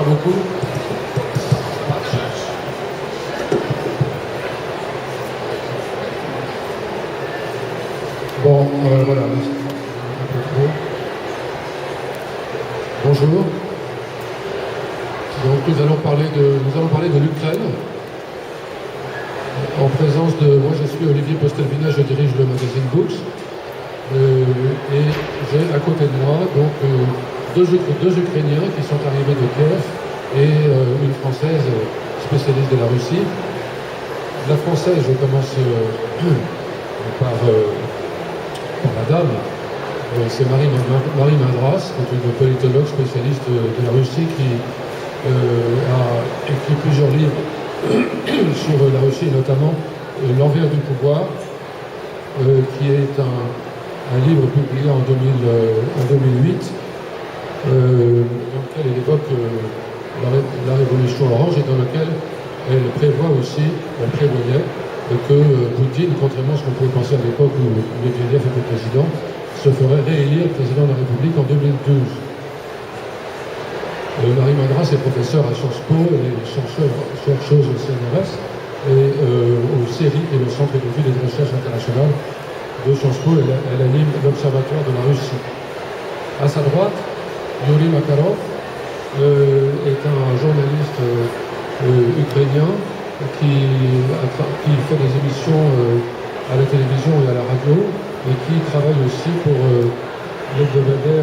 Pas beaucoup. Bon, voilà. Un peu trop. Bonjour. Donc nous allons parler de l'Ukraine. En présence de, moi je suis Olivier Postelvina, je dirige le magazine Books. Et j'ai à côté de moi donc deux Ukrainiens qui sont arrivés de Kiev et une Française spécialiste de la Russie. La Française, je commence par la dame. C'est Marie Madras, qui est une politologue spécialiste de la Russie qui a écrit plusieurs livres sur la Russie, et notamment L'envers du pouvoir, qui est un livre publié en 2008, dans lequel elle évoque la révolution orange et dans lequel elle prévoyait que Poutine, contrairement à ce qu'on pouvait penser à l'époque où Medvedev était président, se ferait réélire président de la République en 2012. Marie Madras est professeure à Sciences Po, elle est chercheuse au CNRS et au CERI, qui est le Centre d'études et de recherche internationale de Sciences Po. Elle anime l'Observatoire de la Russie. À sa droite, Yuri Makarov est un journaliste ukrainien qui fait des émissions à la télévision et à la radio et qui travaille aussi pour l'hebdomadaire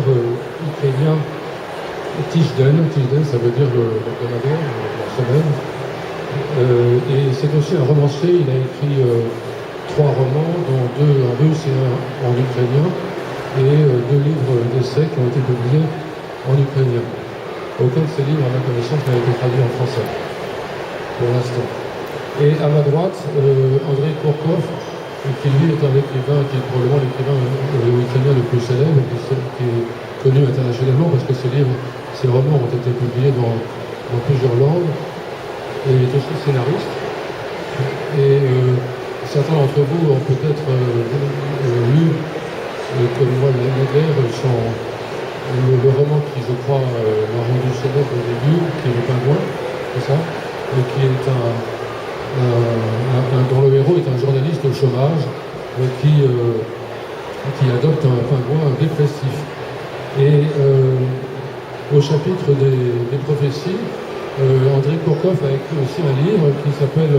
ukrainien Tijden, ça veut dire le hebdomadaire, la semaine. Et c'est aussi un romancier, il a écrit 3 romans, dont 2 en russe et 1 en ukrainien, et 2 livres d'essais qui ont été publiés en ukrainien. Aucun de ces livres, à ma connaissance, n'a été traduit en français, pour l'instant. Et à ma droite, Andrei Kurkov, qui lui est un écrivain, qui est probablement l'écrivain ukrainien le plus célèbre, qui est connu internationalement parce que ses romans ont été publiés dans plusieurs langues, et il est aussi scénariste. Et certains d'entre vous ont peut-être lu, comme moi l'année dernière, le roman qui, je crois, m'a rendu célèbre au début, qui est Le Pingouin, c'est ça, et qui est dont le héros est un journaliste au chômage qui adopte un pingouin dépressif. Et au chapitre des prophéties, Andrei Kurkov a écrit aussi un livre qui s'appelle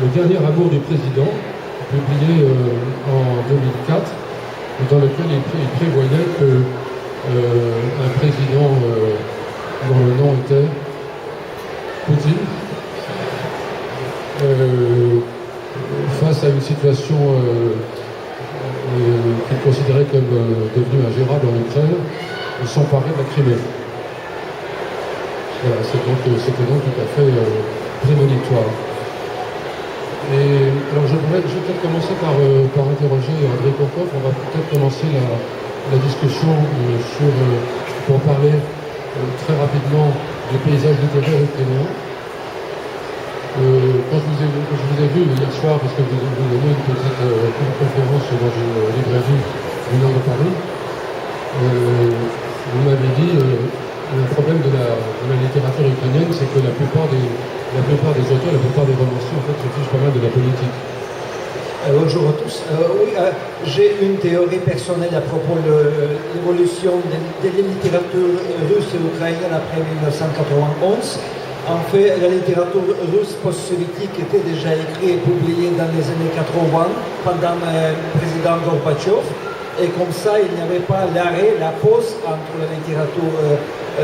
Le dernier amour du président, publié en 2004, dans lequel il prévoyait qu'un président dont le nom était Poutine, face à une situation qu'il considérait comme devenue ingérable en Ukraine, s'emparer de la Crimée. Voilà, c'était donc tout à fait prémonitoire. Et alors je vais peut-être commencer par interroger Andrei Kurkov. On va peut-être commencer la discussion pour parler très rapidement du paysage littéraire ukrainien. Quand je vous ai vu hier soir, parce que vous avez une petite conférence dans une librairie du nord de Paris, vous m'avez dit le problème de la littérature ukrainienne, c'est que la plupart des auteurs, la plupart des romanciers, en fait, se fichent pas mal de la politique. Bonjour à tous. Oui, j'ai une théorie personnelle à propos de l'évolution de la littérature russe et ukrainienne après 1991. En fait, la littérature russe post-soviétique était déjà écrite et publiée dans les années 80 pendant le président Gorbatchev. Et comme ça, il n'y avait pas l'arrêt, la pause entre la littérature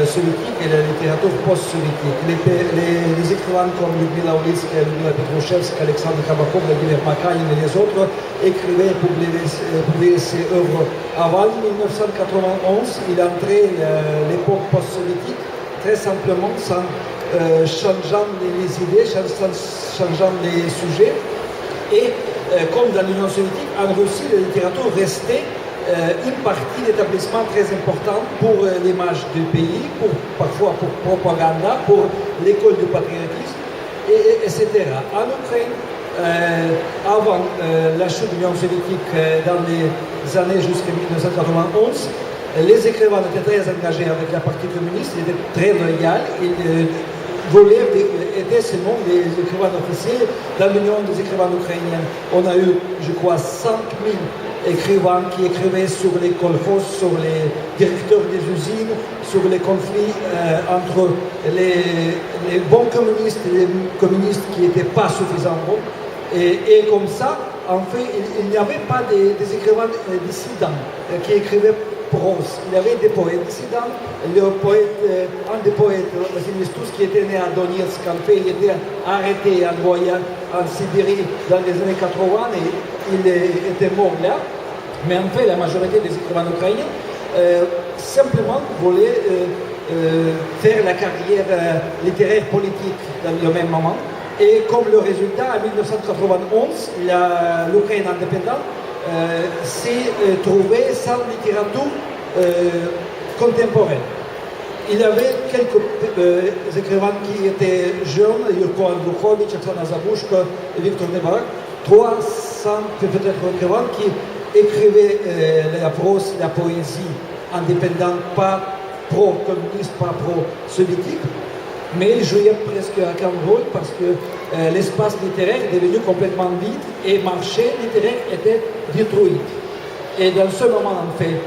soviétique et la littérature post-soviétique. Les écrivains comme Lyudmila Ulitskaya, Lyudmila Petrouchevsk, Alexandre Kabakov, Vladimir Makarin et les autres écrivaient et publiaient ces œuvres. Avant 1991, il entrait l'époque post-soviétique très simplement sans changeant les idées, changeant les sujets. Et comme dans l'Union soviétique, en Russie, la littérature restait une partie d'établissement très important pour l'image du pays, parfois pour propagande, pour l'école du patriotisme, etc. En Ukraine, avant la chute de l'Union soviétique dans les années jusqu'à 1991, Les écrivains étaient très engagés avec la partie communiste, ils étaient très loyaux, ils voulaient aider seulement les écrivains officiels dans l'Union des écrivains ukrainiens. On a eu, je crois, 5000 écrivains qui écrivaient sur les kolkhozes, sur les directeurs des usines, sur les conflits entre les bons communistes et les communistes qui n'étaient pas suffisamment bons. Et comme ça, en fait, il n'y avait pas des écrivains dissidents qui écrivaient prose. Il y avait des poètes dissidents. Un des poètes, Vassili Mistus, qui était né à Donetsk, en fait, il était arrêté, envoyé en Sibérie dans les années 80 et il était mort là. Mais en fait, la majorité des écrivains ukrainiens simplement voulaient faire la carrière littéraire politique dans le même moment. Et comme le résultat, en 1991, l'Ukraine indépendante s'est trouvée sans littérature contemporaine. Il y avait quelques écrivains qui étaient jeunes, Yurko Andrukhovich, Oksana Zabushko et Victor Nebarak, 300 peut-être écrivains qui écrivaient la prose, la poésie indépendante, pas pro-communiste, pas pro-soviétique, mais ils jouaient presque aucun rôle parce que l'espace littéraire est devenu complètement vide et le marché littéraire était détruit. Et dans ce moment, en fait,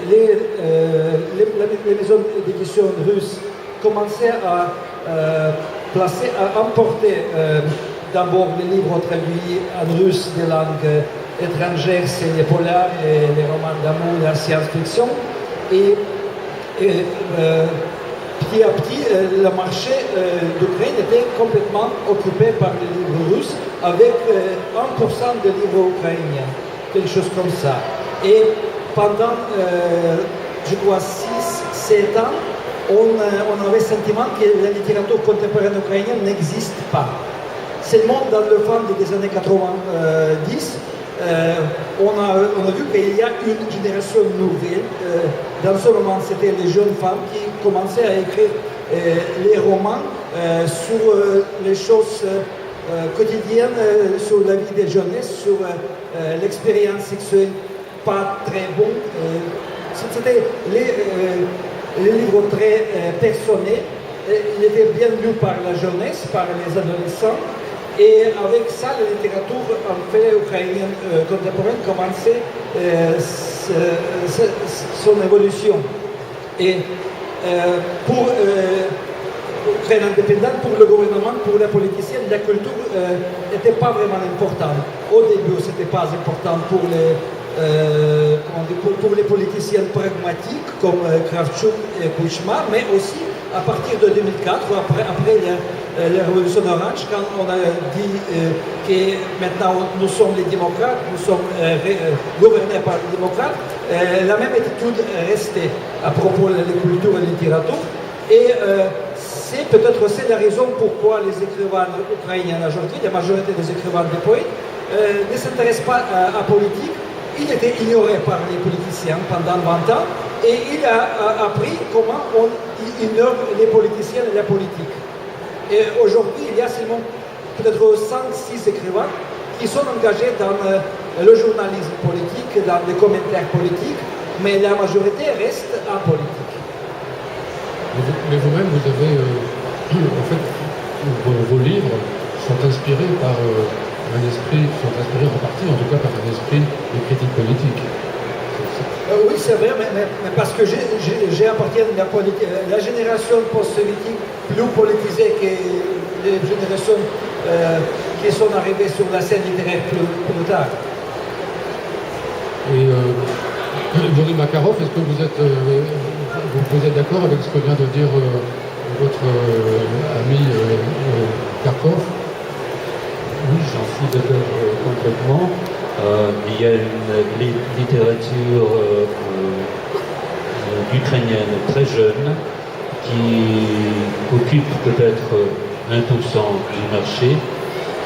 les maisons d'édition russes commençaient à importer d'abord les livres traduits en russe des langues étrangères, c'est les polars, les romans d'amour, la science-fiction. Et petit à petit, le marché d'Ukraine était complètement occupé par les livres russes avec 1% de livres ukrainiens, quelque chose comme ça. Et pendant, je crois, 6-7 ans, on avait le sentiment que la littérature contemporaine ukrainienne n'existe pas. Seulement dans le fond des années 90, on a vu qu'il y a une génération nouvelle. Dans ce moment, c'était les jeunes femmes qui commençaient à écrire les romans sur les choses quotidiennes, sur la vie des jeunesses, sur l'expérience sexuelle pas très bonne. C'était les livres très personnels. Il était bien lu par la jeunesse, par les adolescents. Et avec ça, la littérature en fait ukrainienne contemporaine commençait son évolution. Et pour l'Ukraine indépendante, pour le gouvernement, pour la politicienne, la culture n'était pas vraiment importante. Au début, ce n'était pas important pour les politiciens pragmatiques comme Kravchuk et Kuchma, mais aussi à partir de 2004, après la révolution orange, quand on a dit que maintenant nous sommes les démocrates, nous sommes gouvernés par les démocrates, la même attitude restait à propos de la culture et de la littérature. Et c'est peut-être aussi la raison pourquoi les écrivains ukrainiens aujourd'hui, la majorité des écrivains des poètes, ne s'intéressent pas à la politique. Il était ignoré par les politiciens pendant 20 ans et il a appris comment on ignore les politiciens et la politique. Et aujourd'hui, il y a seulement peut-être 5-6 écrivains qui sont engagés dans le journalisme politique, dans les commentaires politiques, mais la majorité reste apolitique. Mais vous-même, vous avez, en fait, vos livres sont inspirés par un esprit, sont inspirés en partie, en tout cas, par un esprit de critique politique. Oui, c'est vrai, mais parce que j'appartiens à la génération post-soviétique plus politisée que les générations qui sont arrivées sur la scène littéraire plus tard. Et Yuri Makarov, est-ce que vous êtes d'accord avec ce que vient de dire votre ami Kharkov? Oui, j'en suis d'accord complètement. Il y a une littérature ukrainienne très jeune qui occupe peut-être 1% du marché,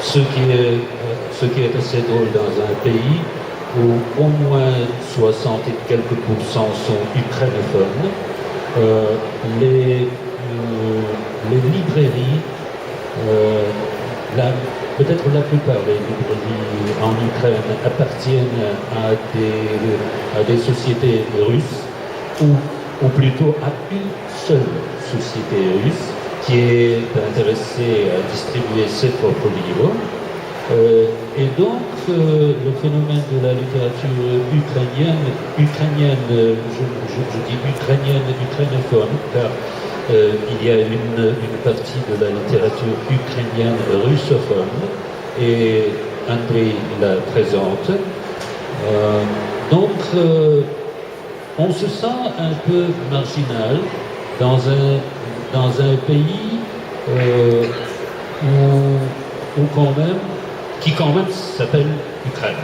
ce qui est assez drôle dans un pays où au moins 60 et quelques pourcents sont ukrainophones. Les librairies, peut-être la plupart des librairies en Ukraine appartiennent à des sociétés russes ou plutôt à une seule société russe qui est intéressée à distribuer ses propres livres. Et donc, le phénomène de la littérature ukrainienne, je dis ukrainienne, ukrainophone, car il y a une partie de la littérature ukrainienne russophone, et Andrei la présente. Donc, on se sent un peu marginal dans un pays qui quand même s'appelle Ukraine.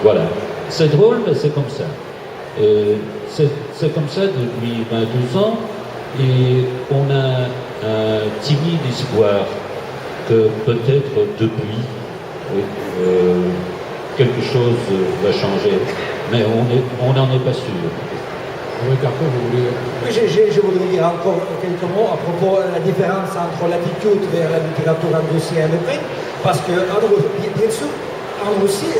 Voilà. C'est drôle, mais c'est comme ça. C'est comme ça depuis 22 ans, et on a un timide espoir que peut-être depuis quelque chose va changer, mais on n'en est pas sûr. Oui, Carpo, vous voulez... Oui, je voudrais dire encore quelques mots à propos de la différence entre l'attitude vers la littérature en Russie et en Ukraine, parce que, bien sûr, en Russie,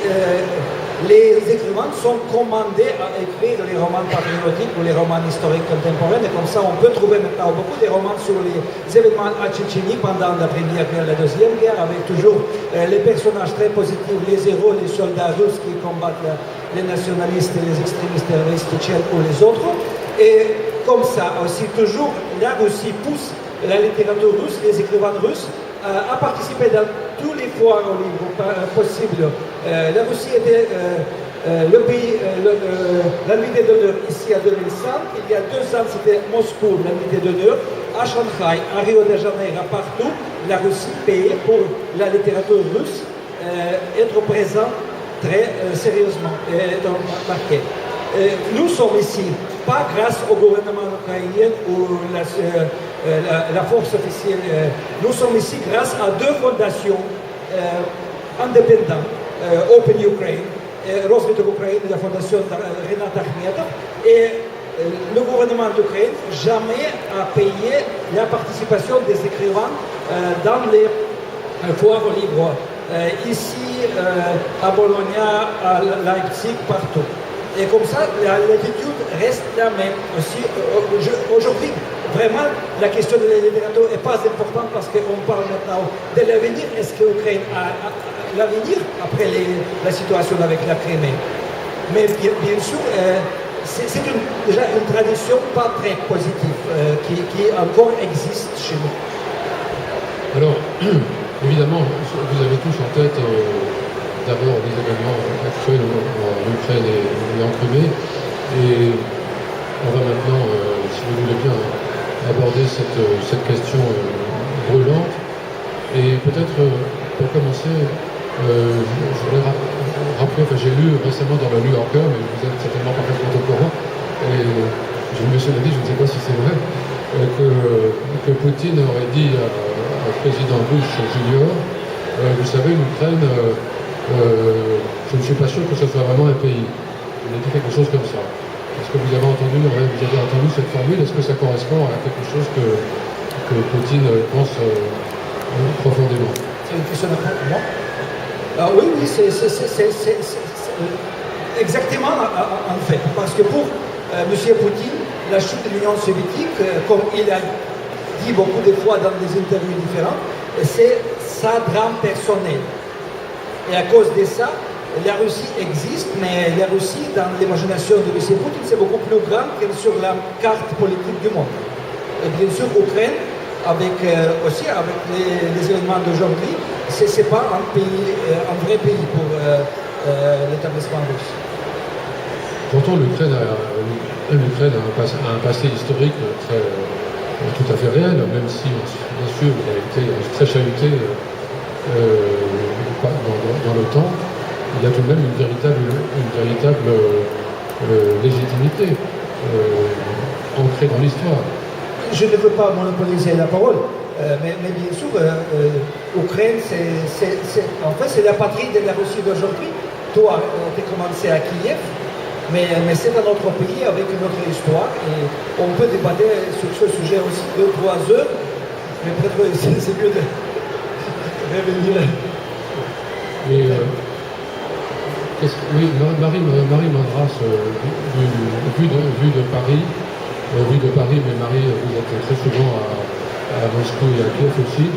les écrivains sont commandés à écrire les romans patriotiques ou les romans historiques contemporains, et comme ça, on peut trouver maintenant beaucoup de romans sur les événements à Tchétchénie pendant la Première Guerre et la Deuxième Guerre, avec toujours les personnages très positifs, les héros, les soldats russes qui combattent les nationalistes et les extrémistes terroristes tchétchènes ou les autres. Et comme ça aussi, toujours, la Russie pousse la littérature russe, les écrivains russes, à participer dans tous les foires aux livres possibles. La Russie était le pays, l'invité d'honneur ici à 2005. Il y a 2 ans, c'était Moscou, l'invité d'honneur. À Shanghai, à Rio de Janeiro, partout, la Russie payait pour la littérature russe être présent très sérieusement et marqué. Nous sommes ici, pas grâce au gouvernement ukrainien ou la force officielle. Nous sommes ici grâce à 2 fondations indépendantes, Open Ukraine, Развиток Ukraine, la fondation Renat Akhmetov. Et le gouvernement d'Ukraine jamais a payé la participation des écrivains dans les foires aux livres. Ici, à Bologna, à Leipzig, partout. Et comme ça, l'attitude reste la même aussi. Aujourd'hui, vraiment, la question de la littérature n'est pas importante parce qu'on parle maintenant de l'avenir. Est-ce que l'Ukraine a l'avenir après la situation avec la Crimée? Mais bien sûr, c'est déjà une tradition pas très positive qui encore existe chez nous. Alors, évidemment, vous avez tous en tête d'abord les événements actuels en Ukraine et en Crimée. Et on va maintenant, si vous voulez bien, aborder cette question brûlante. Et peut-être, pour commencer, je voudrais rappeler, j'ai lu récemment dans le New Yorker, mais vous êtes certainement parfaitement au courant, et je me suis dit, je ne sais pas si c'est vrai, que Poutine aurait dit au président Bush Junior, vous savez, l'Ukraine, je ne suis pas sûr que ce soit vraiment un pays. Il a dit quelque chose comme ça. Est-ce que vous avez entendu cette formule? Est-ce que ça correspond à quelque chose que Poutine pense profondément? C'est une question pour moi. Oui, c'est exactement en fait. Parce que pour M. Poutine, la chute de l'Union soviétique, comme il a dit beaucoup de fois dans des interviews différentes, c'est sa drame personnelle. Et à cause de ça, la Russie existe, mais la Russie, dans l'imagination de M. Poutine, c'est beaucoup plus grand que sur la carte politique du monde. Et bien sûr, l'Ukraine, aussi avec les événements d'aujourd'hui, ce n'est pas un vrai pays pour l'établissement russe. Pourtant, l'Ukraine a un passé historique tout à fait réel, même si, bien sûr, il a été très chahuté dans le temps. Il y a tout de même une véritable légitimité ancrée dans l'histoire. Je ne veux pas monopoliser la parole, mais bien sûr, l'Ukraine, en fait, c'est la patrie de la Russie d'aujourd'hui. Toi, tu as commencé à Kiev, mais c'est un autre pays avec une autre histoire, et on peut débattre sur ce sujet aussi 2-3 heures, mais peut-être c'est mieux de revenir. Et Oui, Marie Madras, vu de Paris, mais Marie, vous êtes très souvent à Moscou et à Kiev aussi.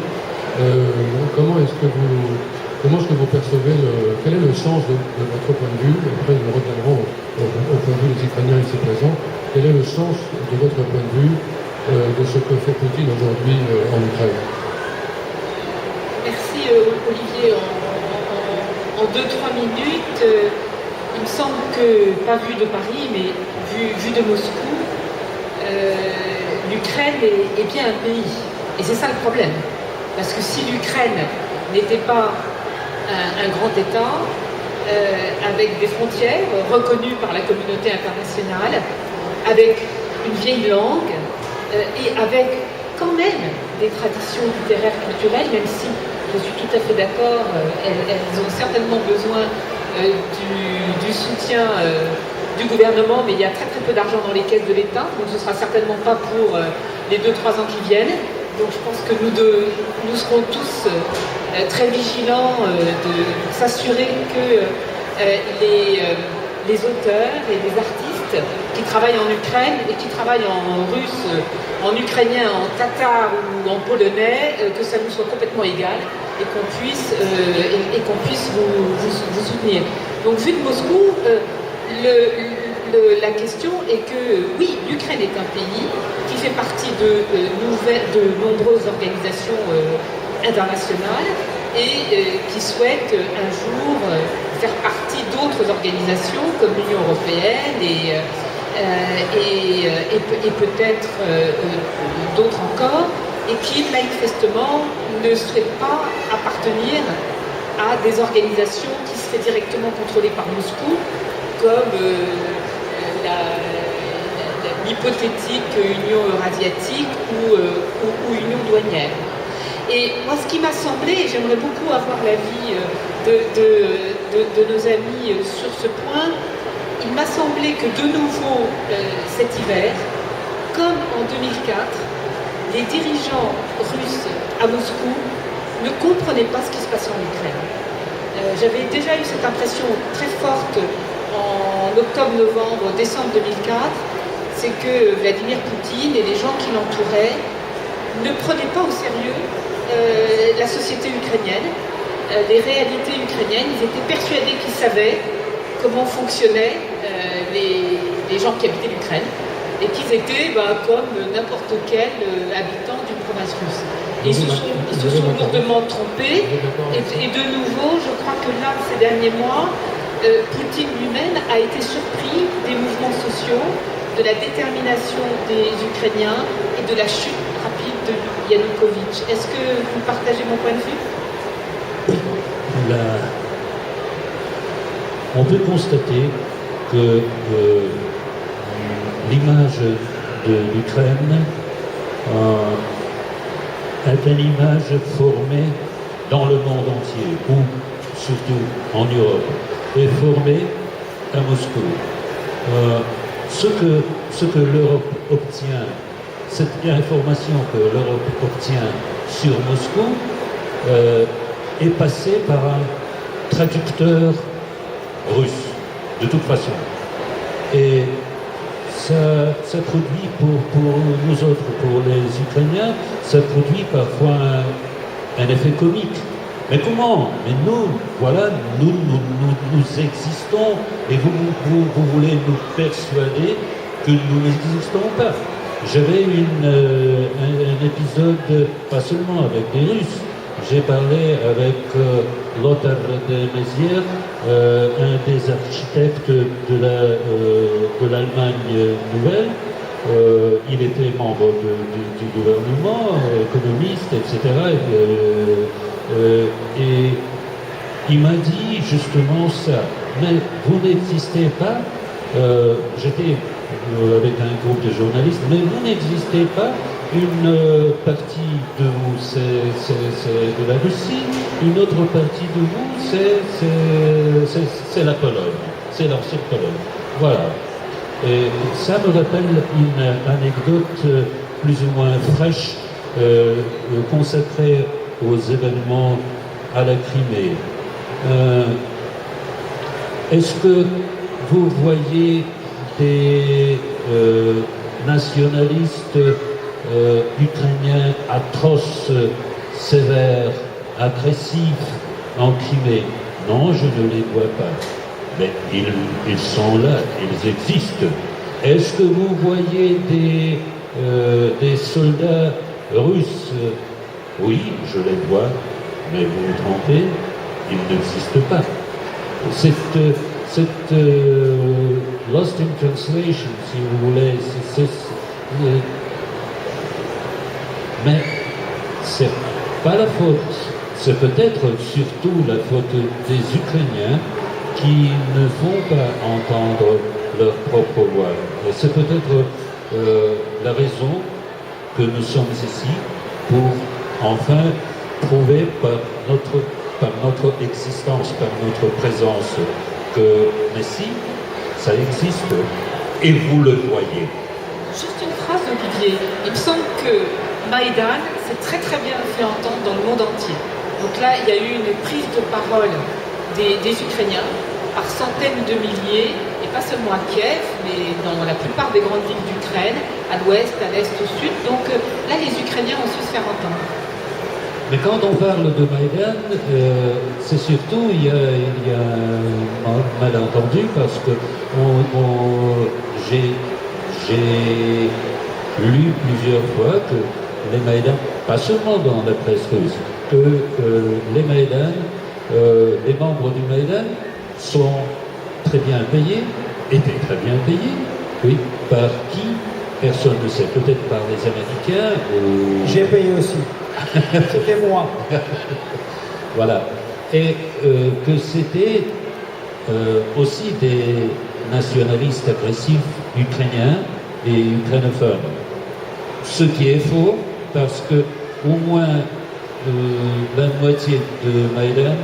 Comment est-ce que vous percevez quel est le sens de votre point de vue? Après, nous reviendrons au point de vue des Ukrainiens ici présents. Quel est le sens de votre point de vue de ce que fait Poutine aujourd'hui en Ukraine? Merci Olivier. En 2-3 minutes, il me semble que, pas vu de Paris, mais vu de Moscou, l'Ukraine est bien un pays. Et c'est ça le problème. Parce que si l'Ukraine n'était pas un grand État, avec des frontières reconnues par la communauté internationale, avec une vieille langue, et avec quand même des traditions littéraires culturelles, même si je suis tout à fait d'accord, elles ont certainement besoin du soutien du gouvernement, mais il y a très peu d'argent dans les caisses de l'État, donc ce ne sera certainement pas pour les 2-3 ans qui viennent. Donc je pense que nous serons tous très vigilants de s'assurer que les auteurs et les artistes qui travaillent en Ukraine et qui travaillent en russe, en ukrainien, en tatar ou en polonais, que ça nous soit complètement égal et qu'on puisse vous soutenir. Donc vu de Moscou, la question est que oui, l'Ukraine est un pays qui fait partie de nombreuses organisations internationales et qui souhaite un jour faire partie d'autres organisations comme l'Union européenne et peut-être d'autres encore, et qui manifestement ne souhaite pas appartenir à des organisations qui seraient directement contrôlées par Moscou, comme l'hypothétique Union eurasiatique ou Union douanière. Et moi, ce qui m'a semblé, et j'aimerais beaucoup avoir l'avis de nos amis sur ce point, il m'a semblé que de nouveau cet hiver, comme en 2004, les dirigeants russes à Moscou ne comprenaient pas ce qui se passait en Ukraine. J'avais déjà eu cette impression très forte en octobre, novembre, décembre 2004, c'est que Vladimir Poutine et les gens qui l'entouraient ne prenaient pas au sérieux la société ukrainienne, les réalités ukrainiennes. Ils étaient persuadés qu'ils savaient comment fonctionnaient les gens qui habitaient l'Ukraine et qu'ils étaient comme n'importe quel habitant d'une province russe. Et ils se sont lourdement trompés. Et de nouveau, je crois que là, ces derniers mois, Poutine lui-même a été surpris des mouvements sociaux, de la détermination des Ukrainiens et de la chute rapide de Yanukovych. Est-ce que vous partagez mon point de vue? On peut constater que l'image de l'Ukraine est une image formée dans le monde entier, ou surtout en Europe, et formée à Moscou. Ce que l'Europe obtient, cette information que l'Europe obtient sur Moscou est passée par un traducteur russe, de toute façon. Et ça produit pour nous autres, pour les Ukrainiens, ça produit parfois un effet comique. Mais comment? Mais nous, voilà, nous existons et vous voulez nous persuader que nous n'existons pas. J'avais un épisode, pas seulement avec des Russes, j'ai parlé avec Lothar de Maizière, un des architectes de l'Allemagne nouvelle. Il était membre du gouvernement, économiste, etc. Et il m'a dit justement ça. Mais vous n'existez pas, j'étais avec un groupe de journalistes, mais vous n'existez pas. Une partie de vous, c'est de la Russie, une autre partie de vous, c'est la Pologne, c'est l'ancienne Pologne. Voilà. Et ça me rappelle une anecdote plus ou moins fraîche consacrée aux événements à la Crimée. Est-ce que vous voyez des nationalistes ukrainiens atroces, sévères, agressifs en Crimée? Non, je ne les vois pas. Mais ils sont là, ils existent. Est-ce que vous voyez des soldats russes? Oui, je les vois, mais vous vous trompez, ils n'existent pas. Cette lost in translation, si vous voulez, mais c'est pas la faute, c'est peut-être surtout la faute des Ukrainiens qui ne font pas entendre leur propre voix. Et c'est peut-être la raison que nous sommes ici pour enfin prouver par notre existence, par notre présence, que Messie, ça existe, et vous le voyez. Juste une phrase, Olivier. Il me semble que Maïdan s'est très très bien fait entendre dans le monde entier. Donc là, il y a eu une prise de parole des Ukrainiens par centaines de milliers, et pas seulement à Kiev, mais dans la plupart des grandes villes d'Ukraine, à l'ouest, à l'est, au sud. Donc là, les Ukrainiens ont su se faire entendre. Mais quand on parle de Maïdan, c'est surtout, il y a un malentendu parce que j'ai lu plusieurs fois que les Maïdan, pas seulement dans la presse russe, que les Maïdan, les membres du Maïdan sont très bien payés, étaient très bien payés, oui, par qui? Personne ne sait, peut-être par les Américains ou... J'ai payé aussi. C'était moi. Voilà. Et que c'était aussi des nationalistes agressifs ukrainiens et ukrainophones. Ce qui est faux, parce que au moins la moitié de Maïdan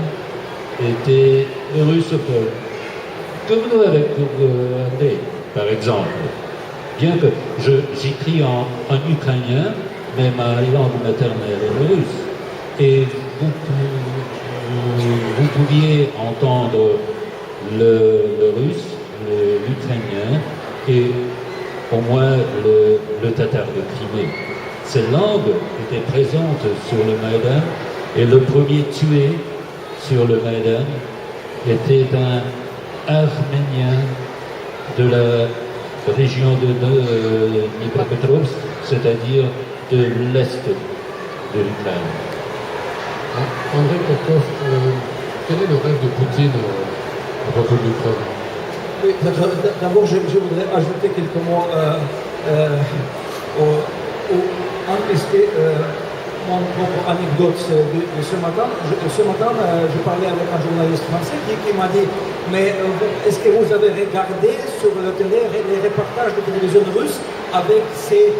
était russophone. Comme nous avec André, par exemple. Bien que j'écris en ukrainien, mais ma langue maternelle est le russe. Et vous pouviez entendre le russe, l'ukrainien et au moins le tatar de Crimée. Ces langues étaient présentes sur le Maïdan et le premier tué sur le Maïdan était un Arménien de la région de Dnipropetrovsk, c'est-à-dire de l'est de l'Ukraine. André Petkov, quel est le rêve de Poutine à propos de l'Ukraine? Oui, d'abord, je voudrais ajouter quelques mots enregistrer mon propre anecdote de ce matin. Ce matin, je parlais avec un journaliste français qui m'a dit mais est-ce que vous avez regardé sur la télé les reportages de télévision russe avec ces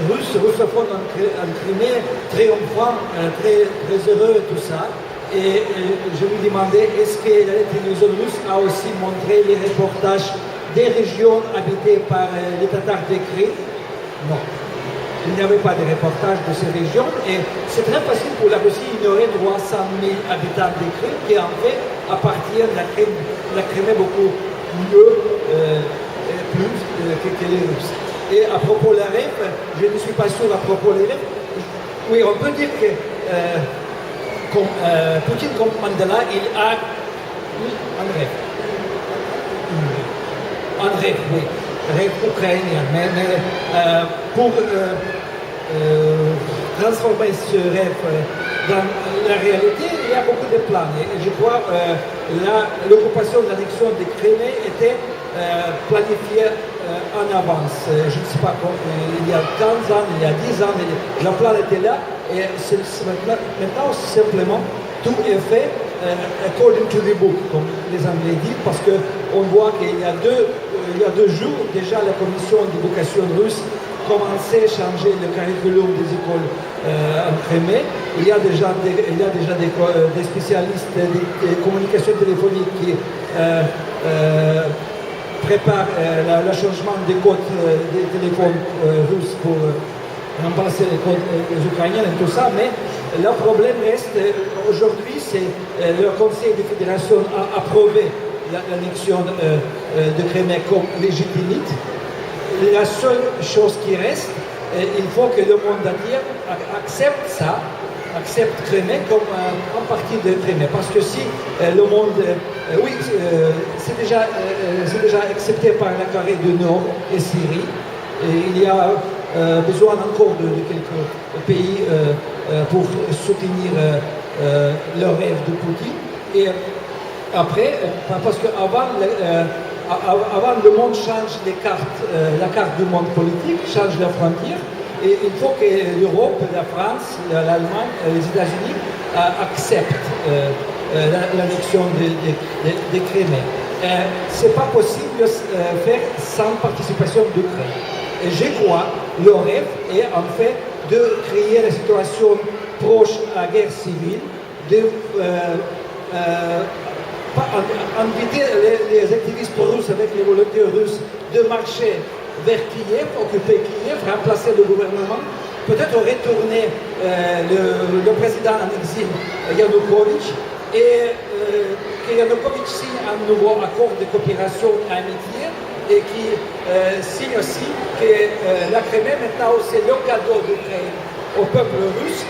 russophones en Crimée, triomphants, très heureux et tout ça? Et je lui demandais est-ce que la télévision russe a aussi montré les reportages des régions habitées par les Tatars de Crimée? Non. Il n'y avait pas de reportage de ces régions et c'est très facile pour la Russie d'ignorer 300 000 habitants de Crimée qui en fait appartiennent à la Crimée beaucoup mieux, plus que les Russes. Et à propos de la REP, je ne suis pas sûr à propos de la REP. Oui, on peut dire que Poutine comme Mandela, il a un rêve. Un rêve, oui. Rêve ukrainien. Mais pour transformer ce rêve dans la réalité, il y a beaucoup de plans. Et je crois que l'occupation de l'annexion de Crimée était planifiée en avance. Je ne sais pas, il y a 15 ans, il y a 10 ans, le plan était là. Et maintenant, simplement, tout est fait according to the book, comme les Anglais disent, parce qu'on voit qu'il y a 2 jours, déjà la commission d'éducation russe commençait à changer le curriculum des écoles en Crimée. Il y a déjà des spécialistes des communications téléphoniques qui préparent le changement des codes des téléphones russes pour remplacer les codes ukrainiens et tout ça, mais le problème reste, aujourd'hui, c'est le Conseil de fédération a approuvé l'annexion de Crimée comme légitime. La seule chose qui reste, il faut que le monde entier accepte ça, accepte Crimée comme en partie de Crimée. Parce que si le monde... oui, c'est déjà accepté par la Corée du Nord et Syrie. Et il y a besoin encore de quelques pays pour soutenir le rêve de Poutine. Et après, parce qu'avant, avant le monde change les cartes, la carte du monde politique, change la frontière. Et il faut que l'Europe, la France, l'Allemagne, les États-Unis acceptent l'annexion de Crimée. Ce n'est pas possible de faire sans participation d'Ukraine. Et je crois le rêve est en fait de créer la situation proche à la guerre civile, de inviter les activistes russes avec les volontaires russes de marcher vers Kiev, occuper Kiev, remplacer le gouvernement, peut-être retourner le président en exil Yanukovych et que Yanukovych signe un nouveau accord de coopération et amitié et qui signe aussi que la Crimée maintenant c'est le cadeau d'Ukraine au peuple russe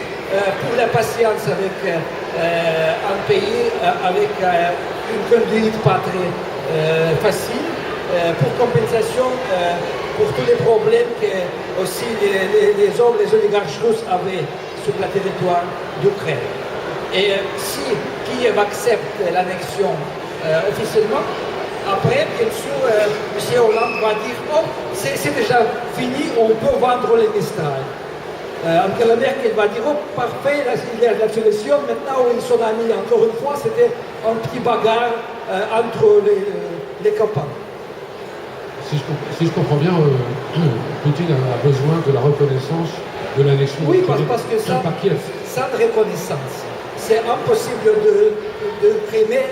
pour la patience avec un pays avec une conduite pas très facile, pour compensation pour tous les problèmes que aussi les hommes, les oligarches russes avaient sur le territoire d'Ukraine. Et si Kiev accepte l'annexion officiellement, après, bien sûr, M. Hollande va dire « Oh, c'est déjà fini, on peut vendre les Mistral ». Angela Merkel va dire « Oh, parfait, il y a la solution, maintenant où ils sont amis, encore une fois, c'était un petit bagarre entre les copains ». Si je comprends bien, Poutine a besoin de la reconnaissance de l'annexion oui, parce que ça, par Kiev. Sans reconnaissance, c'est impossible de Crimée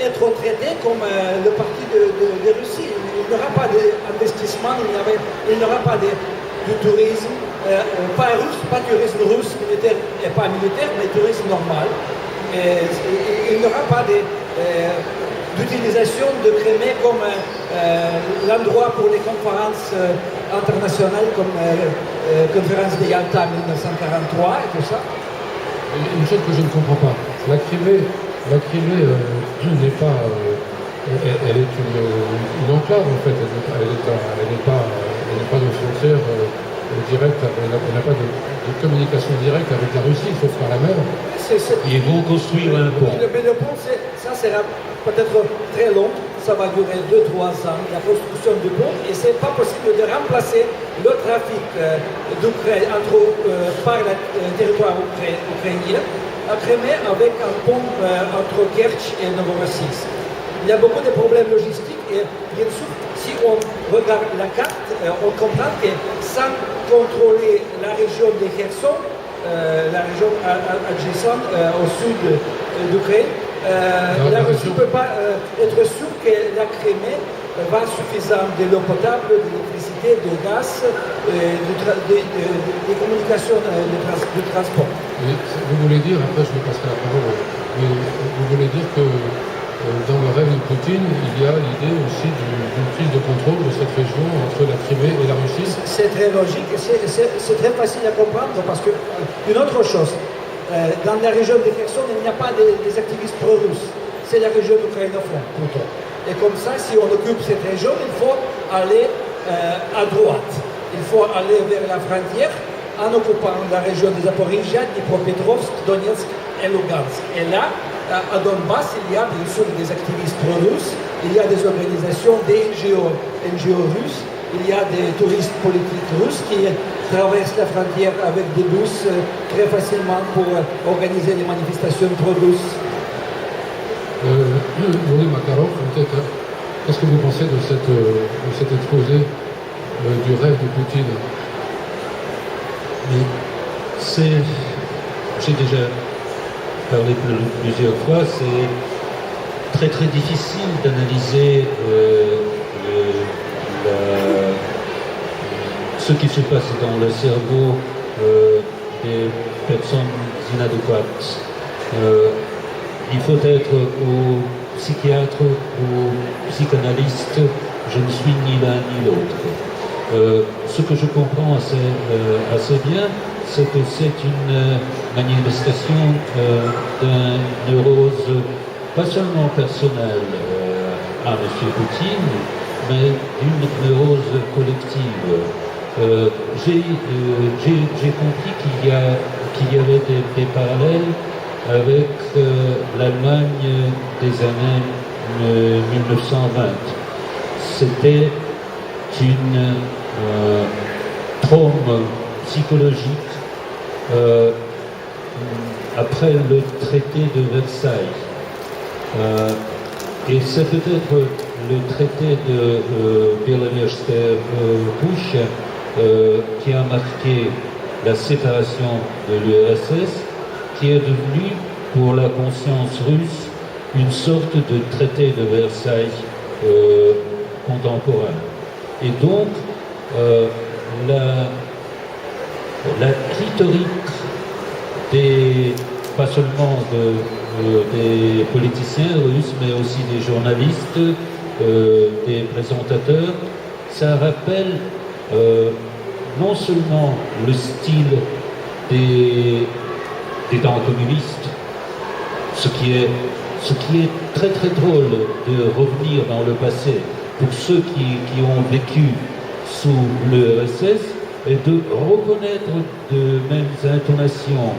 être traité comme le parti de Russie. Il n'y aura pas d'investissement, il n'y aura pas de tourisme, pas tourisme russe militaire et pas militaire, mais tourisme normal. Il n'y aura pas d'utilisation de Crimée comme l'endroit pour les conférences internationales comme conférence de Yalta en 1943 et tout ça. Une chose que je ne comprends pas, la Crimée n'est pas, elle est une enclave en fait, elle n'est pas de frontière directe, elle n'a pas de communication directe avec la Russie, sauf par la mer. Ils vont construire un pont. Mais le pont, ça sera peut-être très long, ça va durer 2-3 ans, la construction du pont, et ce n'est pas possible de remplacer le trafic d'Ukraine par le territoire ukrainien à Crimée avec un pont entre Kerch et Novorossiysk. Il y a beaucoup de problèmes logistiques et bien sûr, si on regarde la carte, on comprend que sans contrôler la région de Kherson, la région adjacente au sud d'Ukraine, la Russie ne peut pas être sûre que la Crimée va suffisant de l'eau potable, de l'électricité, de gaz, des communications, de transport. Vous voulez dire, après je vais passer la parole, mais vous voulez dire que dans le rêve de Poutine, il y a l'idée aussi d'une prise de contrôle de cette région entre la Crimée et la Russie? C'est très logique, c'est très facile à comprendre parce que, une autre chose, dans la région de Kherson, il n'y a pas des activistes pro-russes, c'est la région ukrainophone plutôt. Et comme ça, si on occupe cette région, il faut aller à droite, il faut aller vers la frontière en occupant la région des Zaporizhzhia, Dnipropetrovsk, Donetsk et Lugansk. Et là, à Donbass, il y a bien sûr des activistes pro-russes, il y a des organisations, des NGO russes, il y a des touristes politiques russes qui traversent la frontière avec des bus très facilement pour organiser des manifestations pro-russes. Yuri Makarov, qu'est-ce que vous pensez de cet exposé du rêve de Poutine? J'ai déjà parlé plusieurs fois, c'est très très difficile d'analyser ce qui se passe dans le cerveau des personnes inadéquates. Il faut être psychiatre ou psychanalyste, je ne suis ni l'un ni l'autre. Ce que je comprends assez bien, c'est que c'est une manifestation d'une neurose pas seulement personnelle à M. Poutine, mais d'une neurose collective. J'ai compris qu'il y avait des parallèles avec l'Allemagne des années 1920. C'était une traume psychologique après le traité de Versailles. Et c'est peut-être le traité de Berlin-Pusch qui a marqué la séparation de l'URSS, qui est devenu, pour la conscience russe, une sorte de traité de Versailles contemporain. Et donc, la rhétorique pas seulement des politiciens russes, mais aussi des journalistes, des présentateurs, ça rappelle non seulement le style des temps communistes, ce qui est très très drôle de revenir dans le passé pour ceux qui ont vécu sous l'URSS et de reconnaître de mêmes intonations,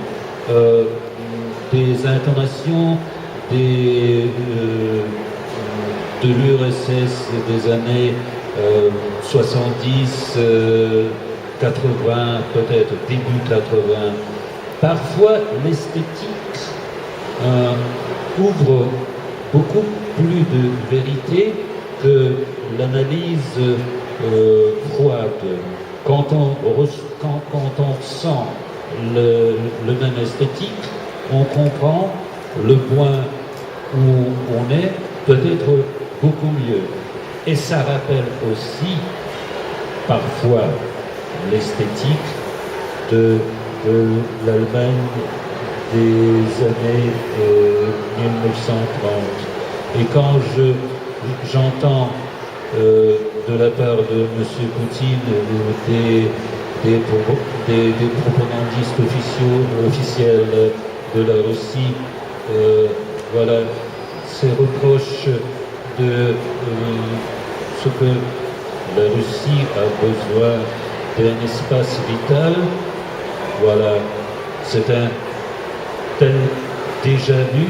des intonations de l'URSS des années 70, 80, peut-être début 80. Parfois, l'esthétique ouvre beaucoup plus de vérité que l'analyse froide. Quand on sent le même esthétique, on comprend le point où on est peut-être beaucoup mieux. Et ça rappelle aussi parfois l'esthétique de l'Allemagne des années 1930. Et quand j'entends de la part de M. Poutine des propagandistes officiels de la Russie, voilà, ces reproches de ce que la Russie a besoin d'un espace vital, voilà, c'est un tel déjà vu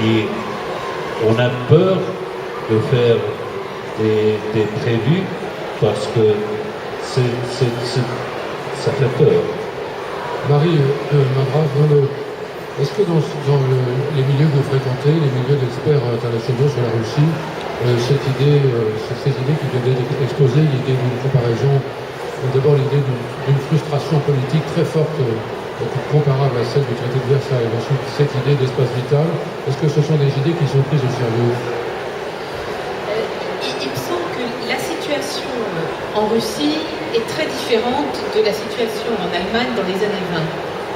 et on a peur de faire des prévus parce que ça fait peur. Marie Mavra, est-ce que dans les milieux que vous fréquentez, les milieux d'experts internationaux sur la Russie, ces idées qui viennent d'être exposées, l'idée d'une comparaison, d'abord l'idée d'une frustration politique très forte, comparable à celle du traité de Versailles, et ensuite cette idée d'espace vital, est-ce que ce sont des idées qui sont prises au sérieux? Il me semble que la situation en Russie est très différente de la situation en Allemagne dans les années 20.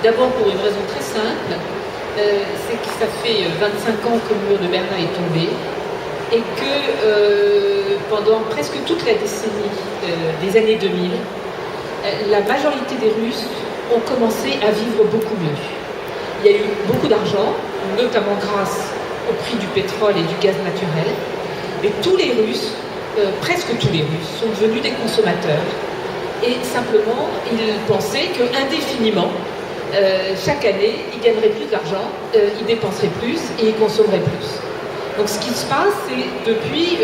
D'abord pour une raison très simple, c'est que ça fait 25 ans que le mur de Berlin est tombé et que pendant presque toute la décennie des années 2000, la majorité des Russes ont commencé à vivre beaucoup mieux. Il y a eu beaucoup d'argent, notamment grâce au prix du pétrole et du gaz naturel, mais tous les Russes, presque tous les Russes, sont devenus des consommateurs et simplement ils pensaient qu'indéfiniment, chaque année, ils gagneraient plus d'argent, ils dépenseraient plus et ils consommeraient plus. Donc ce qui se passe, c'est depuis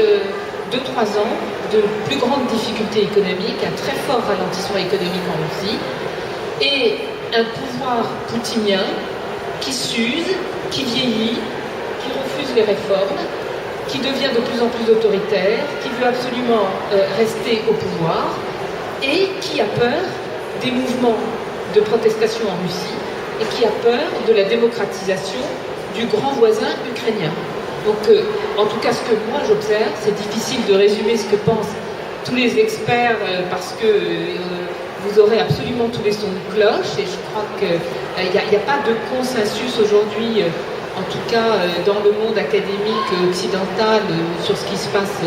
2-3 ans de plus grandes difficultés économiques, un très fort ralentissement économique en Russie et un pouvoir poutinien qui s'use, qui vieillit, qui refuse les réformes, qui devient de plus en plus autoritaire, qui veut absolument rester au pouvoir et qui a peur des mouvements de protestation en Russie et qui a peur de la démocratisation du grand voisin ukrainien. Donc, en tout cas, ce que moi j'observe, c'est difficile de résumer ce que pensent tous les experts parce que vous aurez absolument tous les sons de cloche et je crois qu'il n'y a pas de consensus aujourd'hui en tout cas dans le monde académique occidental, sur ce qui se passe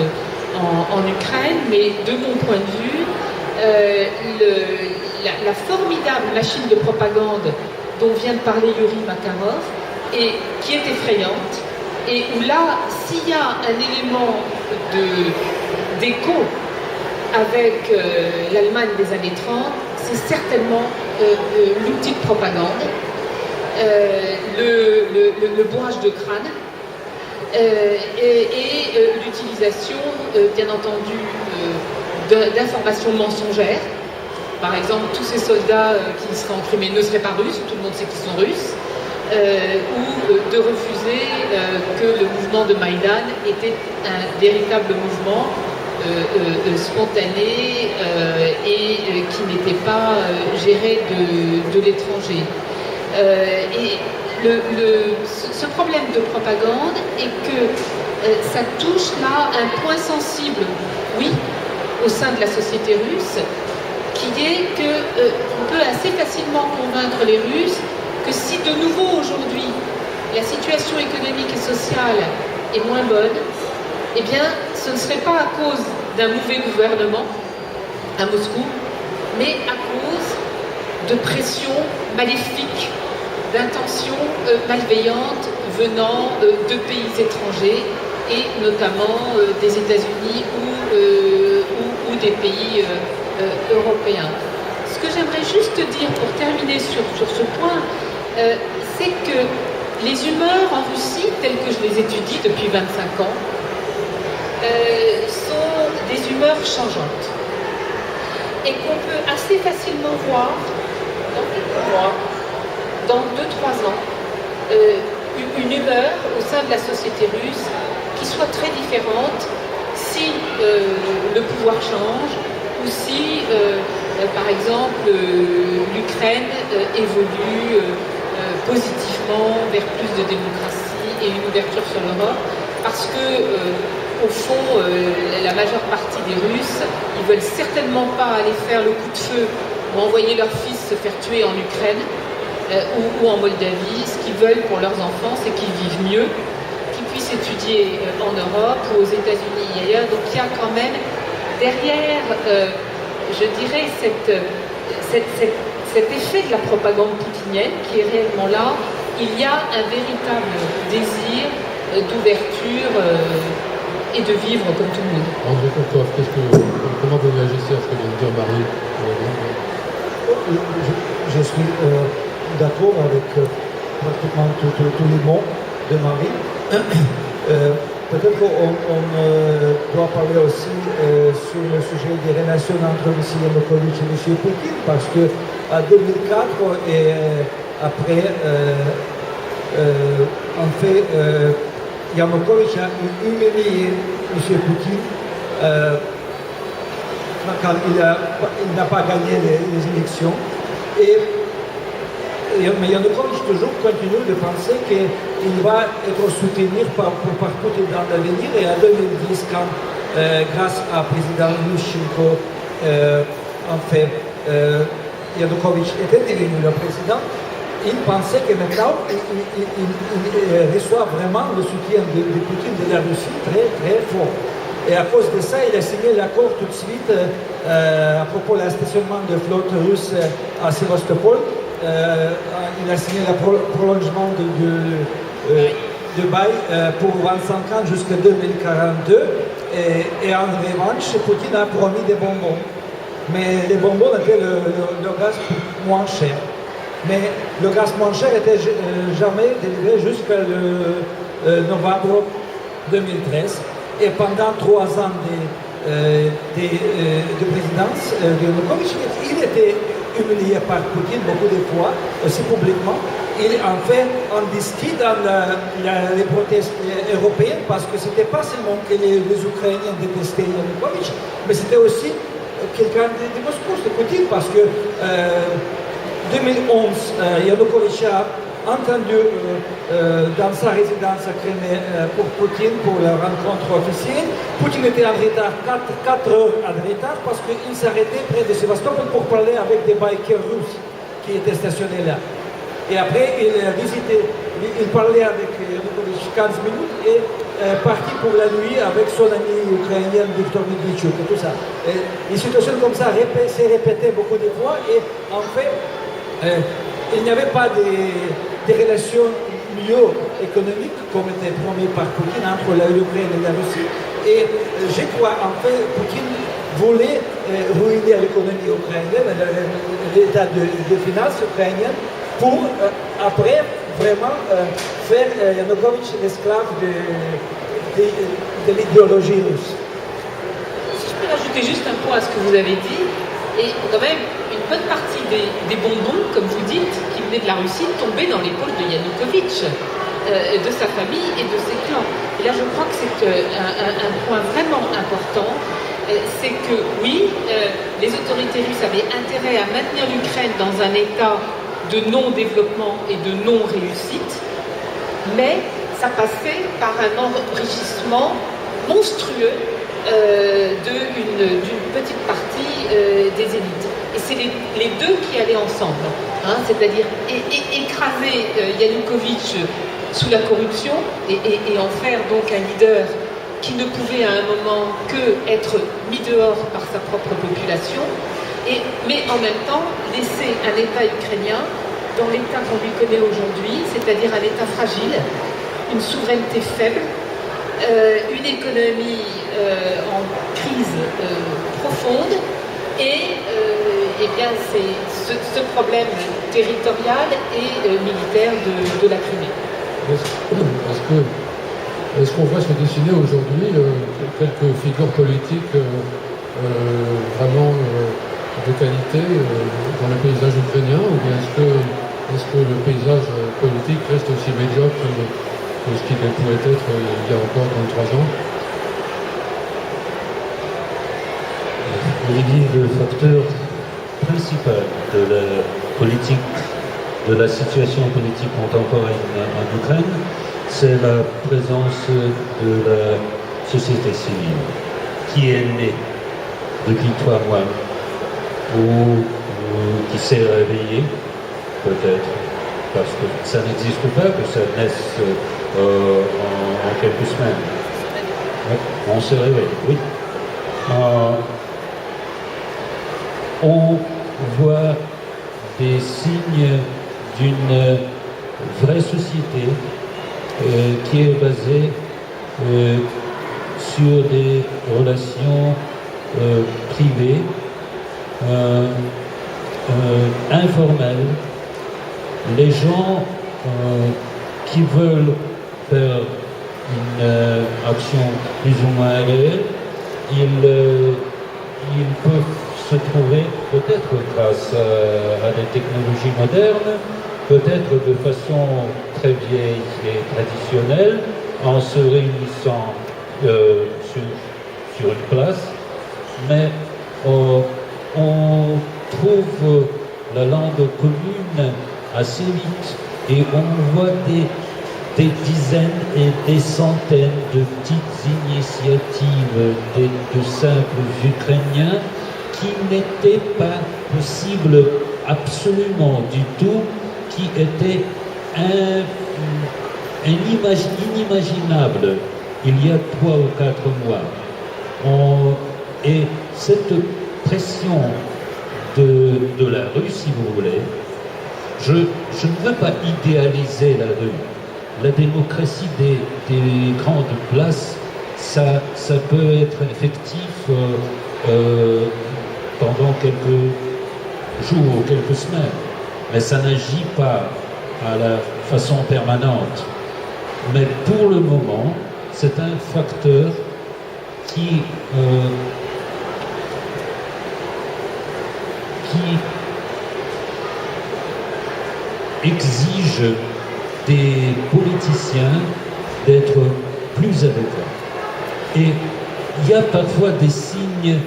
en Ukraine, mais de mon point de vue, la formidable machine de propagande dont vient de parler Yuri Makarov, et qui est effrayante, et où là, s'il y a un élément d'écho avec l'Allemagne des années 30, c'est certainement l'outil de propagande, le bourrage de crâne, et l'utilisation, bien entendu, d'informations mensongères. Par exemple, tous ces soldats qui seraient en Crimée ne seraient pas russes, tout le monde sait qu'ils sont russes, ou de refuser que le mouvement de Maïdan était un véritable mouvement spontané et qui n'était pas géré de l'étranger. Et ce problème de propagande est que ça touche là un point sensible, oui, au sein de la société russe, qui est qu'on peut assez facilement convaincre les Russes que si de nouveau aujourd'hui la situation économique et sociale est moins bonne, eh bien ce ne serait pas à cause d'un mauvais gouvernement à Moscou, mais à cause de pressions maléfiques, d'intentions malveillantes venant de pays étrangers et notamment des États-Unis ou des pays européens. Ce que j'aimerais juste dire pour terminer sur ce point, c'est que les humeurs en Russie, telles que je les étudie depuis 25 ans, sont des humeurs changeantes et qu'on peut assez facilement voir dans quelques mois, dans 2-3 ans, une humeur au sein de la société russe qui soit très différente si le pouvoir change ou si, par exemple, l'Ukraine évolue positivement vers plus de démocratie et une ouverture sur l'Europe, parce que, au fond, la majeure partie des Russes, ils ne veulent certainement pas aller faire le coup de feu ou envoyer leurs fils se faire tuer en Ukraine ou en Moldavie. Ce qu'ils veulent pour leurs enfants, c'est qu'ils vivent mieux, qu'ils puissent étudier en Europe ou aux États-Unis et ailleurs. Donc il y a quand même derrière, je dirais, cet effet de la propagande poutinienne qui est réellement là. Il y a un véritable désir d'ouverture et de vivre comme tout le monde. André Kontov, comment vous réagissez à ce que vient de dire Marie? Je suis d'accord avec pratiquement tous les mots de Marie. Peut-être qu'on doit parler aussi sur le sujet des relations entre M. Yanukovych et M. Poutine, parce qu'en 2004 et après, en fait, Yanukovych a humilié M. Poutine quand il n'a pas gagné les élections. Mais Yanukovych toujours continue de penser qu'il va être soutenu par Poutine dans l'avenir. Et en 2010, quand, grâce à président Yushchenko, Yanukovych était devenu le président, il pensait que maintenant, il reçoit vraiment le soutien de Poutine de la Russie très, très fort. Et à cause de ça, il a signé l'accord tout de suite à propos de stationnement de flotte russe à Sébastopol. Il a signé le prolongement de bail pour 25 ans jusqu'à 2042. Et en revanche, Poutine a promis des bonbons. Mais les bonbons étaient le gaz moins cher. Mais le gaz moins cher n'était jamais délivré jusqu'à novembre 2013. Et pendant 3 ans de présidence de Yanukovych, il était humilié par Poutine beaucoup de fois, aussi publiquement. En fait, on discute dans les protestes européennes parce que ce n'était pas seulement que les Ukrainiens détestaient Yanukovych, mais c'était aussi quelqu'un de Moscou, c'était Poutine, parce que 2011, Yanukovych a entendu dans sa résidence à Crimée pour Poutine, pour la rencontre officielle. Poutine était en retard, 4 heures en retard, parce qu'il s'arrêtait près de Sébastopol pour parler avec des bikers russes qui étaient stationnés là. Et après, il parlait avec Yanukovych 15 minutes et parti pour la nuit avec son ami ukrainien Viktor Medvedchuk et tout ça. Et une situation comme ça s'est répétée beaucoup de fois et en fait, il n'y avait pas de relations mieux économiques comme était promis par Poutine entre l'Ukraine et la Russie. Et je crois en fait Poutine voulait ruiner l'économie ukrainienne, l'état de finances ukrainien, pour après vraiment faire Yanukovych l'esclave de l'idéologie russe. Si je peux rajouter juste un point à ce que vous avez dit, et quand même une bonne partie des bonbons, comme vous dites, qui venaient de la Russie, tombaient dans les poches de Yanukovych, de sa famille et de ses clans. Et là, je crois que c'est un point vraiment important, c'est que oui, les autorités russes avaient intérêt à maintenir l'Ukraine dans un état de non-développement et de non-réussite, mais ça passait par un enrichissement monstrueux d'une petite partie des élites. Et c'est les deux qui allaient ensemble, hein, c'est-à-dire écraser Yanukovych sous la corruption et en faire donc un leader qui ne pouvait à un moment que être mis dehors par sa propre population, mais en même temps laisser un État ukrainien dans l'état qu'on lui connaît aujourd'hui, c'est-à-dire un État fragile, une souveraineté faible, une économie en crise profonde et bien c'est ce problème territorial et militaire de la Crimée. Est-ce qu'on voit se dessiner aujourd'hui quelques figures politiques vraiment de qualité dans le paysage ukrainien, ou bien est-ce que le paysage politique reste aussi médiocre que ce qu'il pouvait être il y a encore 23 ans? Il dit le facteur principal de la politique, de la situation politique contemporaine en Ukraine, c'est la présence de la société civile qui est née depuis 3 mois ou qui s'est réveillée, peut-être, parce que ça n'existe pas que ça naisse en quelques semaines. On se réveille, oui. On voit des signes d'une vraie société qui est basée sur des relations privées, informelles. Les gens qui veulent faire une action plus ou moins réelle, ils peuvent se trouver, peut-être grâce à des technologies modernes, peut-être de façon très vieille et traditionnelle, en se réunissant sur une place, mais on trouve la langue commune assez vite et on voit des dizaines et des centaines de petites initiatives de simples Ukrainiens qui n'étaient pas possibles absolument du tout, qui étaient inimaginables il y a 3 ou 4 mois. Et cette pression de la rue, si vous voulez, je ne veux pas idéaliser la rue. La démocratie des grandes places, ça peut être effectif pendant quelques jours ou quelques semaines, mais ça n'agit pas à la façon permanente. Mais pour le moment, c'est un facteur qui exige des politiciens d'être plus adéquats. Et il y a parfois des signes,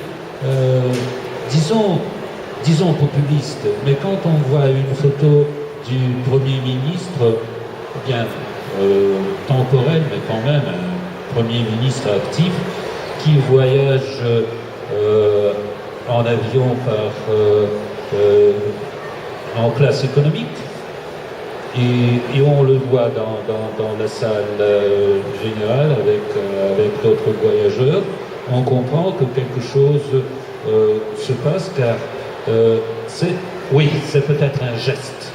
disons populistes, mais quand on voit une photo du Premier ministre, bien temporel, mais quand même un Premier ministre actif, qui voyage en avion en classe économique, Et on le voit dans la salle générale avec d'autres voyageurs. On comprend que quelque chose se passe car c'est peut-être un geste.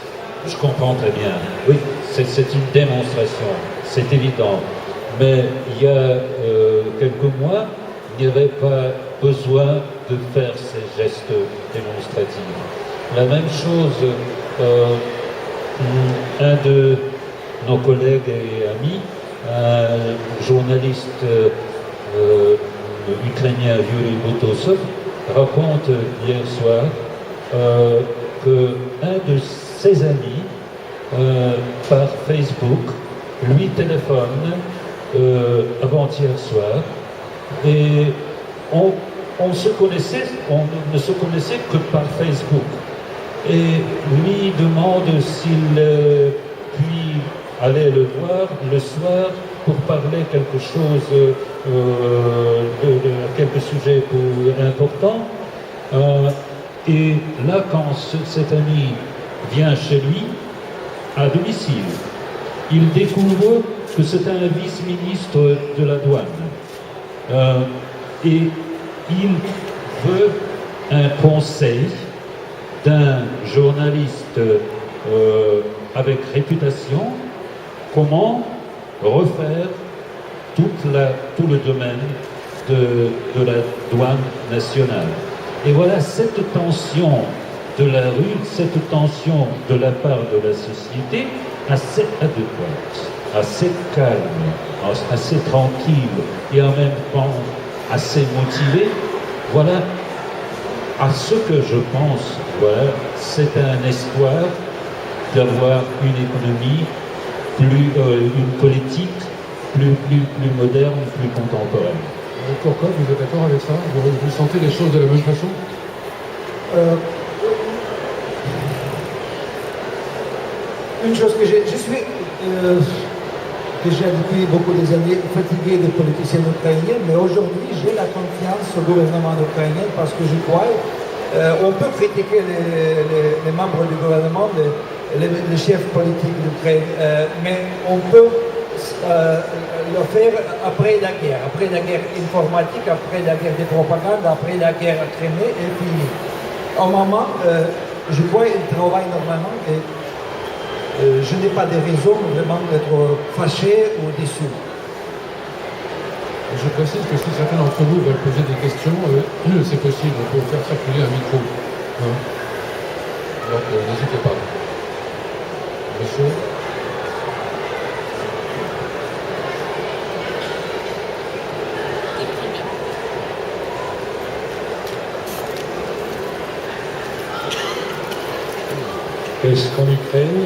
Je comprends très bien. Oui, c'est une démonstration, c'est évident. Mais il y a quelques mois, il n'y avait pas besoin de faire ces gestes démonstratifs. La même chose, un de nos collègues et amis, un journaliste ukrainien Yuri Butosov, raconte hier soir qu'un de ses amis, par Facebook, lui téléphone avant-hier soir et on ne se connaissait que par Facebook. Et lui demande s'il puis aller le voir le soir pour parler quelque chose, de quelques sujets importants. Et là, quand cet ami vient chez lui, à domicile, il découvre que c'est un vice-ministre de la douane. Et il veut un conseil d'un journaliste avec réputation, comment refaire tout le domaine de la douane nationale. Et voilà cette tension de la rue, cette tension de la part de la société, assez adéquate, assez calme, assez tranquille et en même temps assez motivée. Voilà à ce que je pense, voilà, c'est un espoir d'avoir une économie une politique plus moderne, plus contemporaine. Pourquoi vous êtes d'accord avec ça? Vous sentez les choses de la même façon? Une chose que je suis déjà depuis beaucoup des années fatigué des politiciens ukrainiens, mais aujourd'hui j'ai la confiance au gouvernement ukrainien parce que je crois on peut critiquer les membres du gouvernement, les chefs politiques d'Ukraine, mais on peut le faire après la guerre informatique, après la guerre des propagandes, après la guerre à Crimée, et puis au moment, je crois qu'il travaille normalement et je n'ai pas de raison vraiment d'être fâché ou déçu. Je précise que si certains d'entre vous veulent poser des questions, c'est possible, on peut faire circuler un micro. Hein. Donc n'hésitez pas. Monsieur? Est-ce qu'en Ukraine,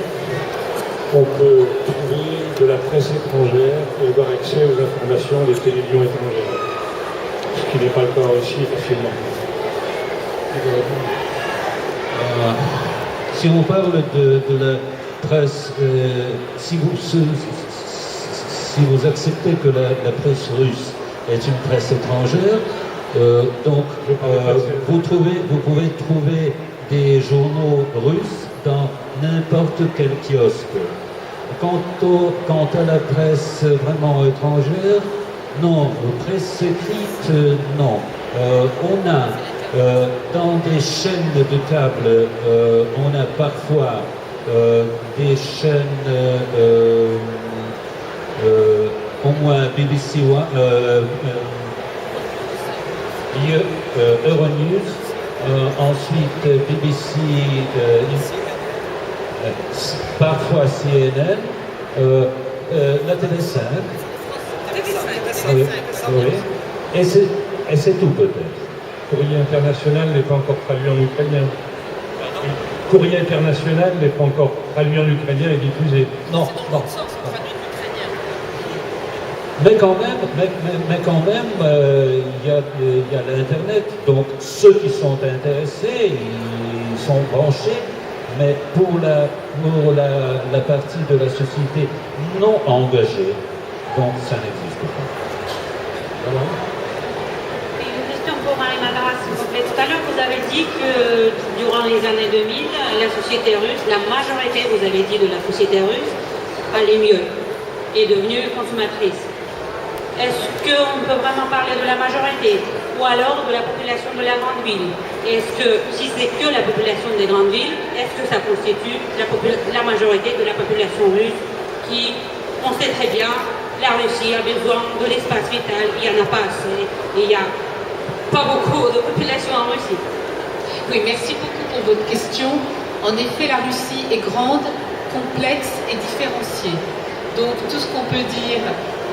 on peut trouver de la presse étrangère et avoir accès aux informations des télévisions étrangères? Ce qui n'est pas le cas aussi facilement. Si on parle de la presse, si vous acceptez que la presse russe est une presse étrangère, donc vous pouvez trouver des journaux russes dans n'importe quel kiosque. Quant à la presse vraiment étrangère, non. Presse écrite, non. On a dans des chaînes de câble, on a parfois des chaînes, au moins BBC One, Euronews, ensuite BBC, parfois CNN, la Télé 5. Oui. Et c'est tout peut-être. Courrier international n'est pas encore traduit en ukrainien. Courrier international n'est pas encore traduit en ukrainien et diffusé. Non. Mais quand même, il y a l'Internet. Donc ceux qui sont intéressés, ils sont branchés. Mais pour la partie de la société non engagée, donc ça n'existe pas. Voilà. Une question pour Marie Madras, s'il vous plaît. Tout à l'heure, vous avez dit que durant les années 2000, la société russe, la majorité, vous avez dit, de la société russe, allait mieux, est devenue consommatrice. Est-ce qu'on peut vraiment parler de la majorité ou alors de la population de la grande ville? Est-ce que, si c'est que la population des grandes villes, est-ce que ça constitue la majorité de la population russe qui, on sait très bien, la Russie a besoin de l'espace vital, il n'y en a pas assez, et il n'y a pas beaucoup de population en Russie. Oui, merci beaucoup pour votre question. En effet, la Russie est grande, complexe et différenciée. Donc tout ce qu'on peut dire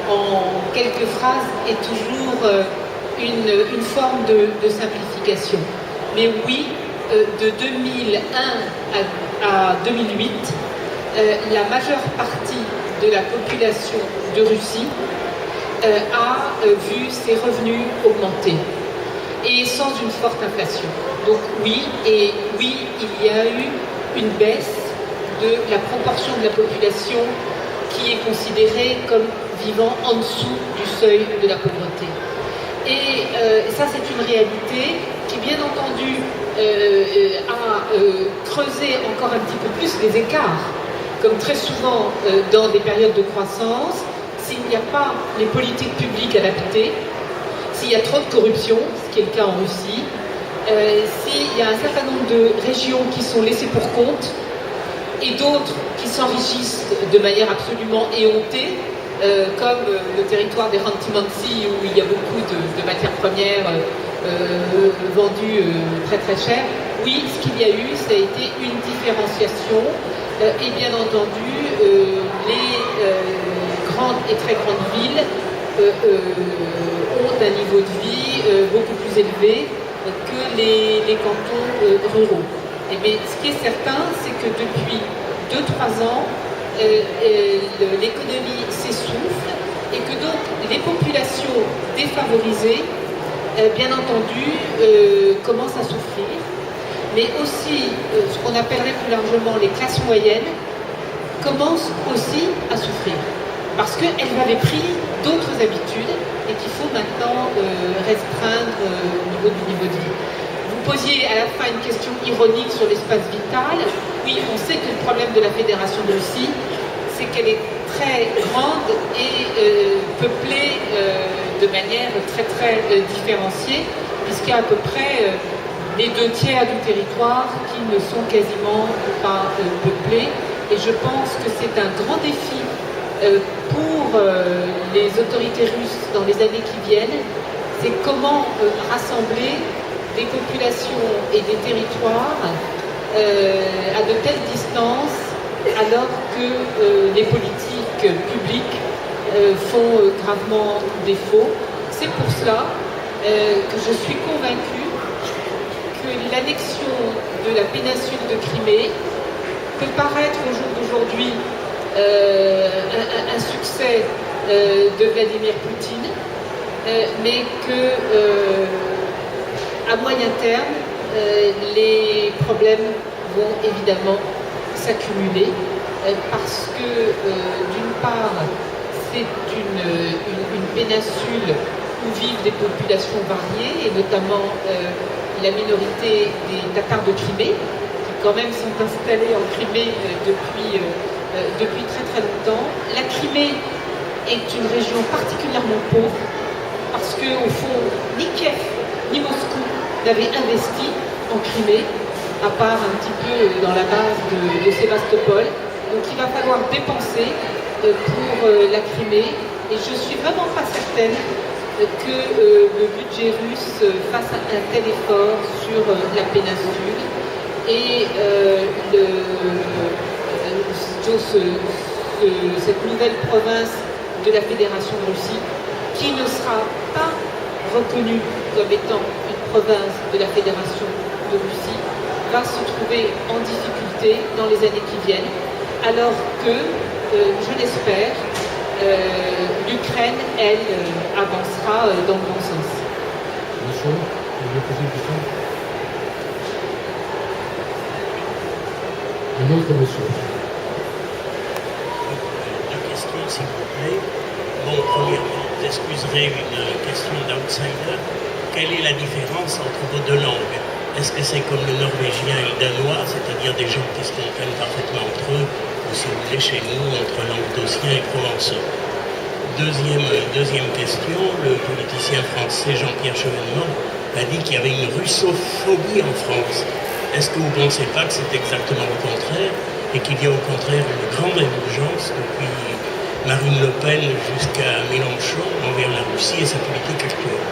en quelques phrases est toujours une forme de simplification. Mais oui, de 2001 à 2008, la majeure partie de la population de Russie a vu ses revenus augmenter, et sans une forte inflation. Donc oui, et oui, il y a eu une baisse de la proportion de la population qui est considérée comme vivant en dessous du seuil de la pauvreté. Et ça, c'est une réalité qui, bien entendu, a creusé encore un petit peu plus les écarts. Comme très souvent dans des périodes de croissance, s'il n'y a pas les politiques publiques adaptées, s'il y a trop de corruption, ce qui est le cas en Russie, s'il y a un certain nombre de régions qui sont laissées pour compte et d'autres qui s'enrichissent de manière absolument éhontée, comme le territoire des Khanty-Mansi où il y a beaucoup de matières premières vendues très très chères. Oui, ce qu'il y a eu, ça a été une différenciation et bien entendu les grandes et très grandes villes ont un niveau de vie beaucoup plus élevé que les cantons ruraux. Mais ce qui est certain, c'est que depuis 2-3 ans, l'économie s'essouffle et que donc les populations défavorisées, bien entendu, commencent à souffrir, mais aussi ce qu'on appellerait plus largement les classes moyennes commencent aussi à souffrir parce qu'elles avaient pris d'autres habitudes et qu'il faut maintenant restreindre au niveau du niveau de vie. Vous posiez à la fin une question ironique sur l'espace vital. Oui, on sait que le problème de la Fédération de Russie, c'est qu'elle est très grande et peuplée de manière très très différenciée, puisqu'il y a à peu près les 2/3 du territoire qui ne sont quasiment pas peuplés. Et je pense que c'est un grand défi pour les autorités russes dans les années qui viennent, c'est comment rassembler des populations et des territoires à de telles distances alors que les politiques publiques font gravement défaut. C'est pour cela que je suis convaincue que l'annexion de la péninsule de Crimée peut paraître au jour d'aujourd'hui un succès de Vladimir Poutine, mais que à moyen terme, les problèmes vont évidemment s'accumuler parce que d'une part, c'est une péninsule où vivent des populations variées et notamment la minorité des Tatars de Crimée qui quand même sont installés en Crimée depuis très très longtemps. La Crimée est une région particulièrement pauvre parce que au fond, ni Kiev ni Moscou n'avaient investi en Crimée, à part un petit peu dans la base de Sébastopol. Donc il va falloir dépenser pour la Crimée et je suis vraiment pas certaine que le budget russe fasse un tel effort sur la péninsule et cette nouvelle province de la Fédération de Russie qui ne sera pas reconnue comme étant une province de la Fédération de Russie va se trouver en difficulté dans les années qui viennent, alors que, je l'espère, l'Ukraine, elle, avancera dans le bon sens. Monsieur, vous voulez poser une question? Un autre monsieur. Deux questions, s'il vous plaît. Bon, premièrement, vous excuserez une question d'outsider. Quelle est la différence entre vos deux langues? est-ce que c'est comme le norvégien et le danois, c'est-à-dire des gens qui se comprennent parfaitement entre eux, ou si vous voulez chez nous, entre languedociens et provençaux? Deuxième question, le politicien français Jean-Pierre Chevènement a dit qu'il y avait une russophobie en France. Est-ce que vous ne pensez pas que c'est exactement le contraire et qu'il y a au contraire une grande indulgence depuis Marine Le Pen jusqu'à Mélenchon envers la Russie et sa politique actuelle?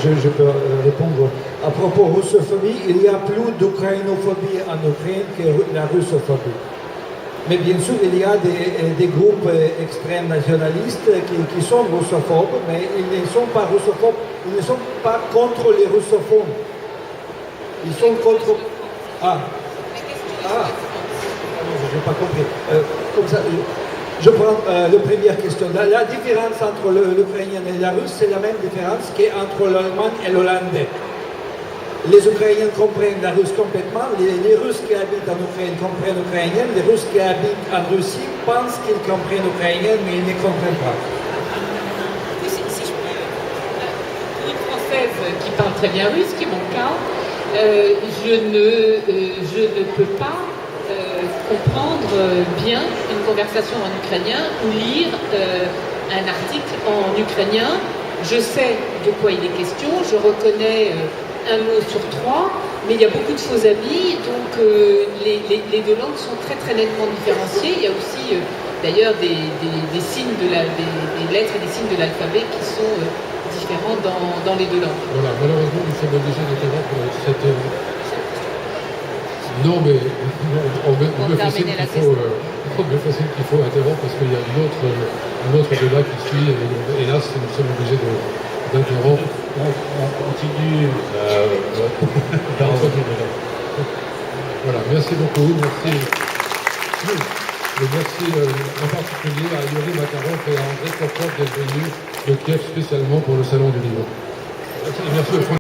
Je peux répondre. À propos de russophobie, il y a plus d'ukrainophobie en Ukraine que la russophobie. Mais bien sûr, il y a des groupes extrêmes nationalistes qui sont russophobes, mais ils ne sont pas russophobes, ils ne sont pas contre les russophones. Ils sont contre... Ah, je n'ai pas compris. Comme ça, je prends la première question. La différence entre l'ukrainien et la russe, c'est la même différence qu'entre l'allemand et l'hollandais. Les Ukrainiens comprennent la russe complètement, les Russes qui habitent en Ukraine comprennent l'ukrainien, les Russes qui habitent en Russie pensent qu'ils comprennent l'ukrainien, mais ils ne comprennent pas. Si je peux, pour une Française qui parle très bien russe, qui est mon cas, je ne peux pas comprendre bien une conversation en ukrainien ou lire un article en ukrainien. Je sais de quoi il est question, je reconnais un mot sur trois, mais il y a beaucoup de faux amis, donc les deux langues sont très très nettement différenciées. Il y a aussi d'ailleurs des signes des lettres et des signes de l'alphabet qui sont différents dans les deux langues. Voilà, malheureusement, nous sommes obligés d'interrompre cette... Non, mais on me fait signe qu'il faut interrompre parce qu'il y a un autre débat qui suit, et hélas, nous sommes obligés d'interrompre. On continue. Voilà, merci beaucoup, merci. Et merci en particulier à Yuri Makarov et à André Kopov d'être venus de Kiev spécialement pour le Salon du Livre. Merci.